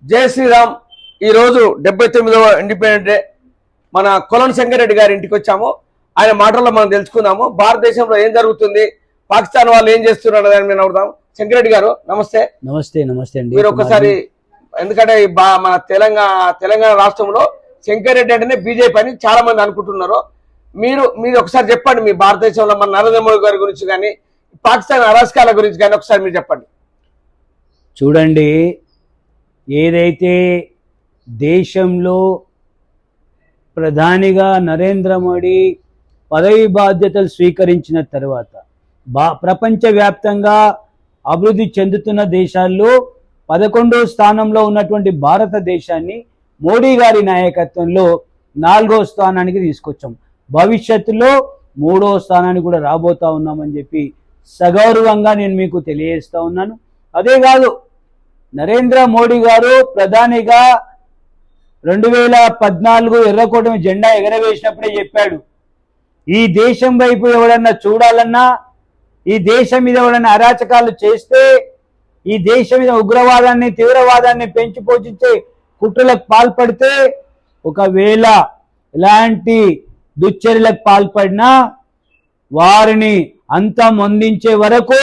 జై శ్రీరామ్. ఈరోజు 79వ independent day. మన కొలను శంకరెడ్డి గారి ఇంటికి వచ్చాము. ఆయన మాటల్లో మనం తెలుసుకుందాము భారతదేశంలో ఏం జరుగుతుంది, పాకిస్తాన్ వాళ్ళు ఏం చేస్తున్నారు అని మేము అడుగుదాం. శంకరెడ్డి గారు నమస్తే. నమస్తే. నమస్తే అండి. మీరు ఒక్కసారి, ఎందుకంటే మన తెలంగాణ రాష్ట్రంలో శంకరెడ్డి అంటేనే బీజేపీ అని చాలా మంది అనుకుంటున్నారు. మీరు ఒకసారి చెప్పండి, మీ భారతదేశంలో మన నరేంద్ర మోడీ గారి గురించి కానీ పాకిస్తాన్ అరాచకాల గురించి కానీ ఒకసారి మీరు చెప్పండి. చూడండి, ఏదైతే దేశంలో ప్రధానిగా నరేంద్ర మోడీ పదవి బాధ్యతలు స్వీకరించిన తర్వాత ప్రపంచవ్యాప్తంగా అభివృద్ధి చెందుతున్న దేశాల్లో 11వ స్థానంలో ఉన్నటువంటి భారతదేశాన్ని మోడీ గారి నాయకత్వంలో 4వ స్థానానికి తీసుకొచ్చాం. భవిష్యత్తులో 3వ స్థానానికి కూడా రాబోతా ఉన్నామని చెప్పి సగౌరవంగా నేను మీకు తెలియజేస్తా ఉన్నాను. అదే కాదు, నరేంద్ర మోడీ గారు ప్రధానిగా 2014 ఎర్రకోట జెండా ఎగరవేసినప్పుడే చెప్పాడు, ఈ దేశం వైపు ఎవడన్నా చూడాలన్నా, ఈ దేశం మీద ఎవడన్నా అరాచకాలు చేస్తే, ఈ దేశం మీద ఉగ్రవాదాన్ని తీవ్రవాదాన్ని పెంచి పోషించే కుట్రలకు పాల్పడితే, ఒకవేళ ఇలాంటి దుశ్చర్యలకు పాల్పడినా వారిని అంతమొందించే వరకు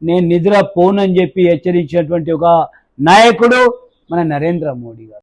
నేను నిద్రపోనని చెప్పి హెచ్చరించినటువంటి ఒక నాయకుడు మన నరేంద్ర మోడీ గారు.